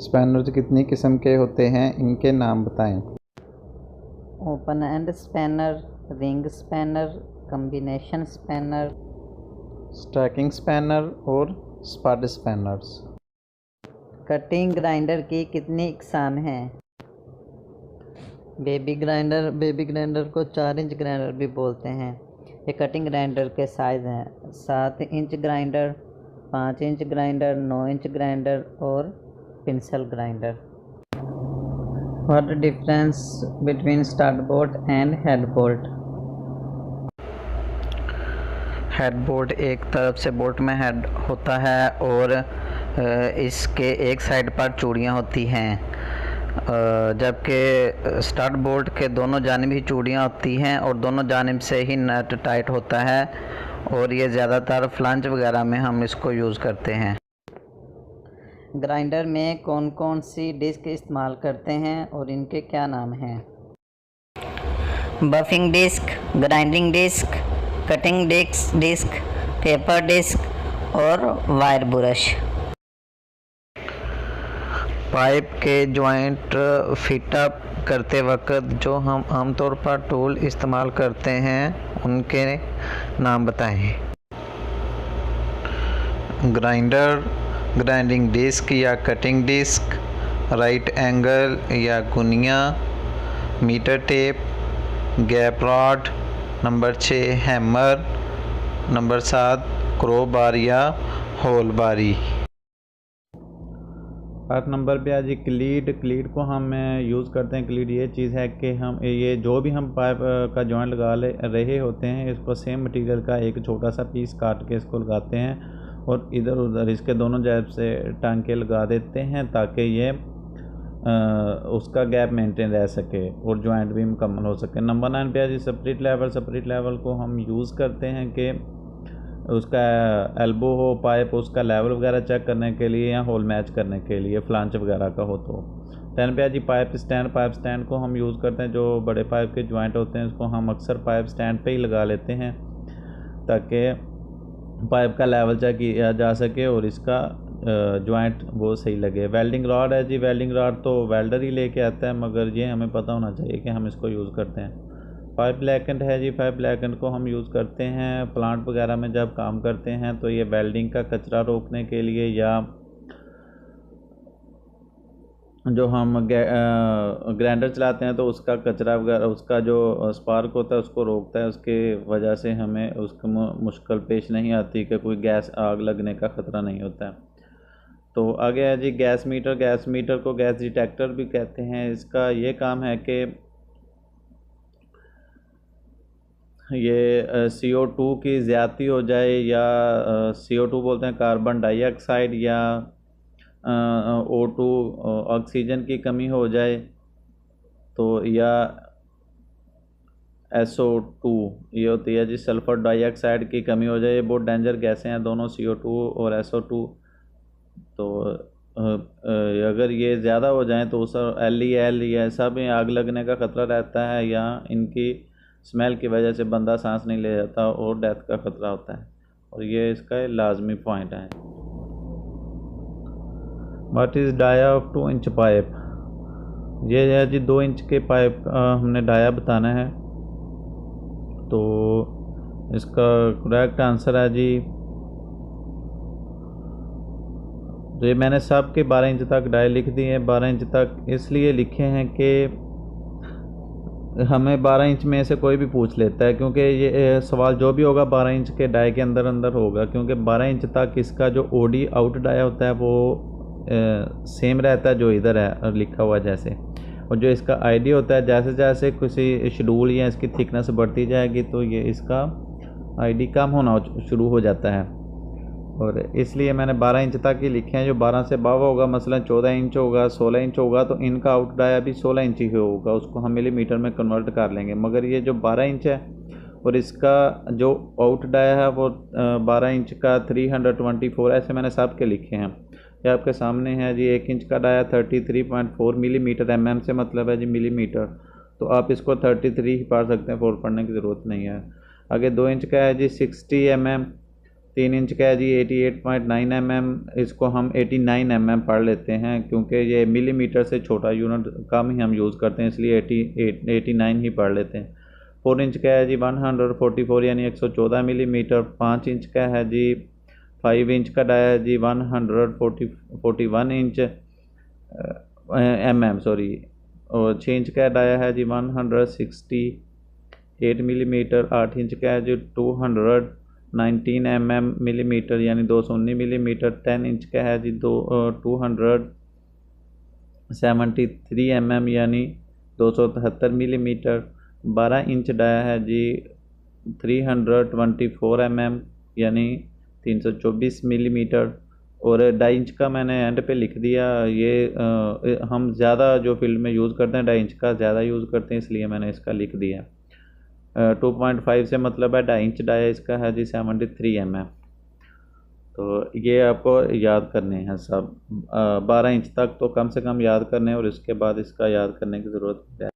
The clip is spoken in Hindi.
स्पैनर्स कितनी किस्म के होते हैं, इनके नाम बताएं। Open end spanner, ring spanner, combination spanner, stacking spanner और स्पड स्पैनर्स। कटिंग ग्राइंडर की कितनी इकसाम हैं? बेबी ग्राइंडर को 4 इंच ग्राइंडर भी बोलते हैं। ये कटिंग ग्राइंडर के साइज़ हैं 7 inch grinder, 5 inch grinder, 9 inch grinder और pencil grinder. What difference between start bolt and head bolt? Head bolt एक तरफ से बोल्ट में हेड होता है और इसके एक साइड पर चूड़ियाँ होती हैं, जबकि स्टार्ट बोल्ट के दोनों जानिब ही चूड़ियाँ होती हैं और दोनों जानिब से ही नट टाइट होता है, और ये ज़्यादातर फ्लांज वगैरह में हम इसको यूज़ करते हैं। ग्राइंडर में कौन कौन सी डिस्क इस्तेमाल करते हैं और इनके क्या नाम हैं? Buffing disc, grinding disc, cutting disc, paper disc और वायर ब्रश। पाइप के जॉइंट फिट अप करते वक्त जो हम आमतौर पर टूल इस्तेमाल करते हैं उनके नाम बताएं। ग्राइंडर, ग्राइंडिंग डिस्क या कटिंग डिस्क, राइट एंगल या गुनिया, metre tape, gap rod, number 6 hammer, number 7 crowbar या होल बारी। 8 नंबर पे आज क्लीड को हम यूज़ करते हैं। क्लीड ये चीज़ है कि हम ये जो भी हम पाइप का जॉइंट लगा रहे होते हैं, इसको सेम मटेरियल का एक छोटा सा पीस काट के इसको लगाते हैं और इधर उधर इसके दोनों जानिब से टांके लगा देते हैं ताकि ये उसका गैप मेंटेन रह सके और जॉइंट भी मुकम्मल हो सके। नंबर 9 पे आज स्प्रिट लेवल को हम यूज़ करते हैं कि उसका एल्बो हो पाइप, उसका लेवल वगैरह चेक करने के लिए या होल मैच करने के लिए फ्लांच वगैरह का हो। तो 10 पे है जी पाइप स्टैंड को हम यूज़ करते हैं। जो बड़े पाइप के जॉइंट होते हैं उसको हम अक्सर पाइप स्टैंड पे ही लगा लेते हैं ताकि पाइप का लेवल चेक किया जा सके और इसका जॉइंट वो सही लगे। वेल्डिंग रॉड है जी, वेल्डिंग रॉड तो वेल्डर ही लेके आता है, मगर ये हमें पता होना चाहिए कि हम इसको यूज़ करते हैं। पाइप ब्लैकेंड है जी, पाइप ब्लैकेंड को हम यूज़ करते हैं प्लांट वगैरह में जब काम करते हैं, तो ये वेल्डिंग का कचरा रोकने के लिए या जो हम ग्राइंडर चलाते हैं तो उसका कचरा वगैरह, उसका जो स्पार्क होता है उसको रोकता है। उसके वजह से हमें उसको मुश्किल पेश नहीं आती कि कोई गैस आग लगने का ख़तरा नहीं होता है। तो आगे है जी गैस मीटर को गैस डिटेक्टर भी कहते हैं। इसका ये काम है कि ये CO2 की ज़्यादती हो जाए या CO2 बोलते हैं कार्बन डाइऑक्साइड, या O2 ऑक्सीजन की कमी हो जाए तो, या SO2 ये होती है जी सल्फ़र डाइऑक्साइड की कमी हो जाए। ये बहुत डेंजर गैसें हैं दोनों, CO2 और SO2। तो अगर ये ज़्यादा हो जाएं तो उस LEL या सब में आग लगने का ख़तरा रहता है, या इनकी स्मेल की वजह से बंदा सांस नहीं ले जाता और डेथ का ख़तरा होता है, और ये इसका लाजमी पॉइंट है। What is dia of 2 inch pipe? ये है जी 2 इंच के पाइप हमने डाया बताना है। तो इसका करेक्ट आंसर है जी, तो ये मैंने सब के 12 इंच तक डाई लिख दी है। 12 इंच तक इसलिए लिखे हैं कि हमें 12 इंच में से कोई भी पूछ लेता है, क्योंकि ये सवाल जो भी होगा 12 इंच के डाई के अंदर होगा, क्योंकि 12 इंच तक इसका जो OD आउट डाया होता है वो सेम रहता है जो इधर है लिखा हुआ जैसे, और जो इसका ID होता है जैसे जैसे किसी शेड्यूल या इसकी थिकनेस बढ़ती जाएगी तो ये इसका ID कम होना शुरू हो जाता है, और इसलिए मैंने 12 इंच तक ही लिखे हैं। जो 12 से अबव होगा, मसलन 14 इंच होगा, 16 इंच होगा, तो इनका आउट डाया भी 16 इंच ही होगा, उसको हम मिलीमीटर में कन्वर्ट कर लेंगे। मगर ये जो 12 इंच है और इसका जो आउट डाया है वो 12 इंच का 324, ऐसे मैंने सब के लिखे हैं। ये आपके सामने है जी। 1 इंच का डाया 33.4 मिलीमीटर, MM से मतलब है जी मिलीमीटर, तो आप इसको 33 ही पढ़ सकते हैं, 4 पढ़ने की ज़रूरत नहीं है। आगे 2 इंच का है जी 60 mm, 3 इंच का है जी 88.9 mm, इसको हम 89 mm पढ़ लेते हैं क्योंकि ये मिलीमीटर से छोटा यूनिट कम ही हम यूज़ करते हैं, इसलिए 89 ही पढ़ लेते हैं। 4 इंच का है जी 144 यानी 114 मिलीमीटर। 5 इंच का है जी 5 इंच का डाया है जी 141 इंच mm सॉरी। और 6 इंच का डाया है जी 168 मिलीमीटर। 8 इंच का है जी 219 मिलीमीटर यानी 219 मिलीमीटर। 10 इंच का है जी 273 यानी 273 मिलीमीटर। 12 इंच डाया है जी 324 यानी 324 मिलीमीटर। और 2.5 इंच का मैंने एंड पे लिख दिया, ये हम ज़्यादा जो फील्ड में यूज़ करते हैं 2.5 इंच का ज़्यादा यूज़ करते हैं, इसलिए मैंने इसका लिख दिया। 2.5 से मतलब है 2.5 इंच डाया, इसका है जी 73 mm। तो ये आपको याद करने हैं सब। 12 इंच तक तो कम से कम याद करने हैं और इसके बाद इसका याद करने की ज़रूरत है।